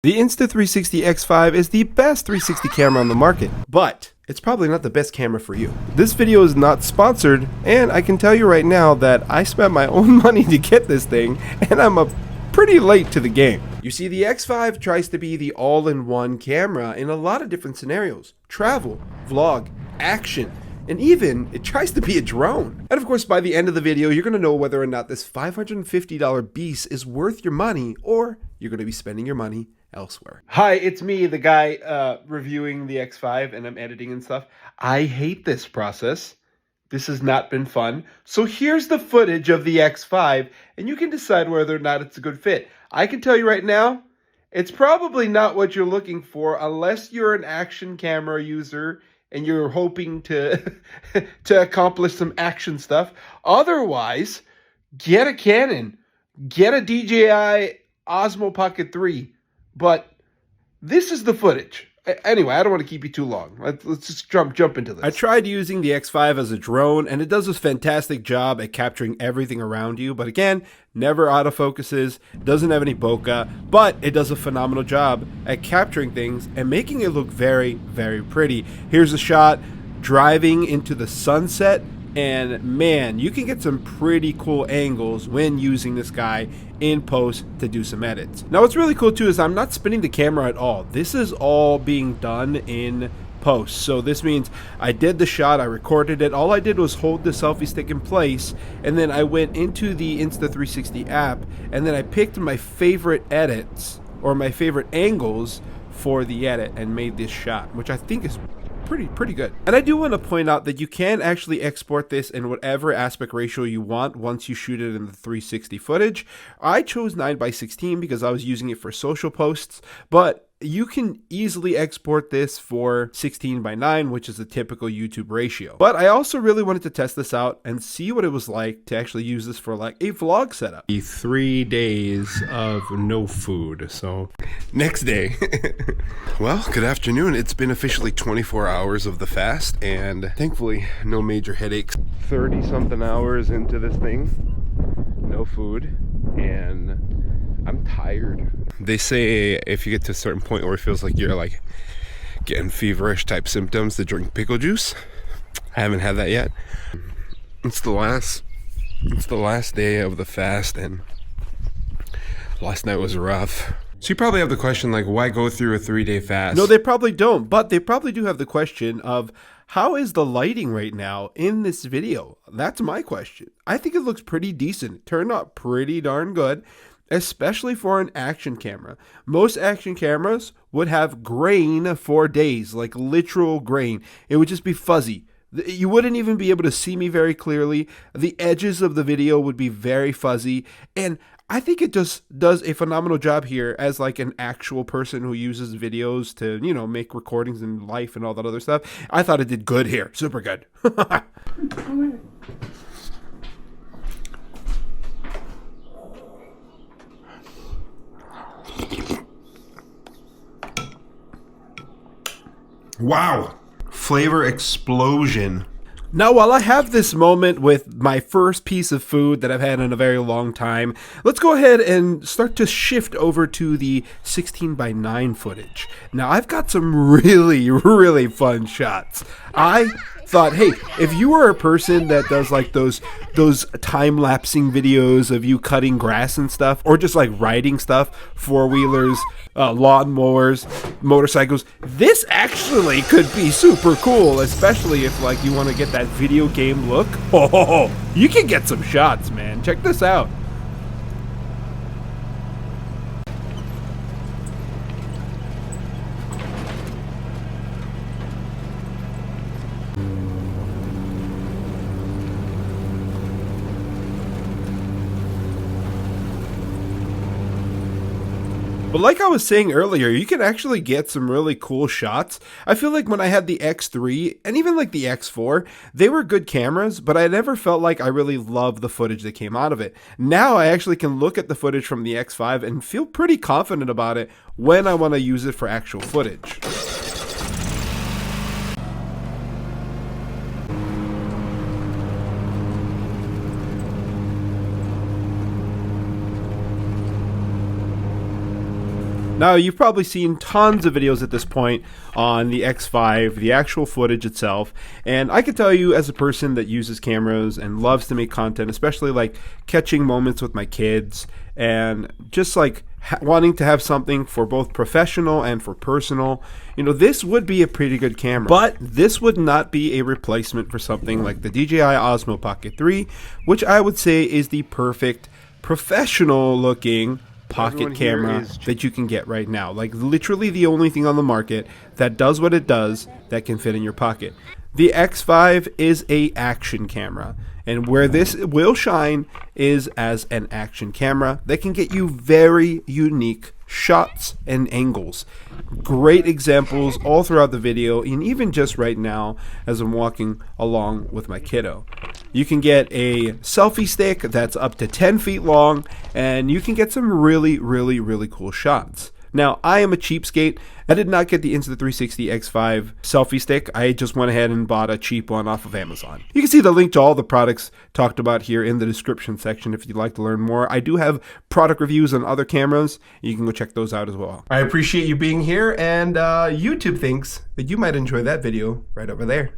The Insta360 X5 is the best 360 camera on the market, but it's probably not the best camera for you. This video is not sponsored, and I can tell you right now that I spent my own money to get this thing, and I'm pretty late to the game. You see, the X5 tries to be the all-in-one camera in a lot of different scenarios. Travel, vlog, action, and even it tries to be a drone. And of course, by the end of the video, you're going to know whether or not this $550 beast is worth your money, or you're going to be spending your money elsewhere. Hi, it's me, the guy reviewing the X5, and I'm editing and stuff. I hate this process. This has not been fun. So here's the footage of the X5, and you can decide whether or not it's a good fit. I can tell you right now, it's probably not what you're looking for unless you're an action camera user and you're hoping to to accomplish some action stuff. Otherwise, get a Canon, get a DJI Osmo Pocket 3. But this is the footage. Anyway, I don't want to keep you too long. Let's just jump into this. I tried using the X5 as a drone, and it does a fantastic job at capturing everything around you. But again, never autofocuses, doesn't have any bokeh, but it does a phenomenal job at capturing things and making it look very, very pretty. Here's a shot driving into the sunset. And man, you can get some pretty cool angles when using this guy in post to do some edits. Now what's really cool too is I'm not spinning the camera at all. This is all being done in post. So this means I did the shot, I recorded it. All I did was hold the selfie stick in place, and then I went into the Insta360 app, and then I picked my favorite edits or my favorite angles for the edit and made this shot, which I think is pretty good. And I do want to point out that you can actually export this in whatever aspect ratio you want once you shoot it in the 360 footage. I chose 9:16 because I was using it for social posts, but you can easily export this for 16:9, which is a typical YouTube ratio. But I also really wanted to test this out and see what it was like to actually use this for like a vlog setup. 3 days of no food, so next day. Well, good afternoon. It's been officially 24 hours of the fast, and thankfully no major headaches. 30 something hours into this thing, no food, and I'm tired. They say if you get to a certain point where it feels like you're like getting feverish type symptoms, to drink pickle juice. I haven't had that yet. It's the last day of the fast, and last night was rough. So you probably have the question, like, why go through a 3-day fast? No, they probably don't, but they probably do have the question of, how is the lighting right now in this video? That's my question. I think it looks pretty decent. It turned out pretty darn good, especially for an action camera. Most action cameras would have grain for days, like literal grain. It would just be fuzzy. You wouldn't even be able to see me very clearly. The edges of the video would be very fuzzy, and I think it just does a phenomenal job here as like an actual person who uses videos to, you know, make recordings in life and all that other stuff. I thought it did good here. Super good. Wow. Flavor explosion. Now, while I have this moment with my first piece of food that I've had in a very long time, let's go ahead and start to shift over to the 16:9 footage. Now, I've got some really fun shots. I thought, hey, if you were a person that does like those time-lapsing videos of you cutting grass and stuff, or just like riding stuff, four-wheelers, lawnmowers, motorcycles, this actually could be super cool, especially if like you want to get that video game look. Oh, you can get some shots, man. Check this out. But like I was saying earlier, you can actually get some really cool shots. I feel like when I had the X3 and even like the X4, they were good cameras, but I never felt like I really loved the footage that came out of it. Now I actually can look at the footage from the X5 and feel pretty confident about it when I want to use it for actual footage. Now, you've probably seen tons of videos at this point on the X5, the actual footage itself, and I can tell you as a person that uses cameras and loves to make content, especially like catching moments with my kids and just like wanting to have something for both professional and for personal, you know, this would be a pretty good camera. But this would not be a replacement for something like the DJI Osmo Pocket 3, which I would say is the perfect professional looking pocket camera that you can get right now. Like literally the only thing on the market that does what it does that can fit in your pocket. The X5 is a action camera, and where this will shine is as an action camera that can get you very unique shots and angles. Great examples all throughout the video, and even just right now as I'm walking along with my kiddo. You can get a selfie stick that's up to 10 feet long, and you can get some really cool shots. Now, I am a cheapskate. I did not get the Insta360 X5 selfie stick. I just went ahead and bought a cheap one off of Amazon. You can see the link to all the products talked about here in the description section if you'd like to learn more. I do have product reviews on other cameras. You can go check those out as well. I appreciate you being here, and YouTube thinks that you might enjoy that video right over there.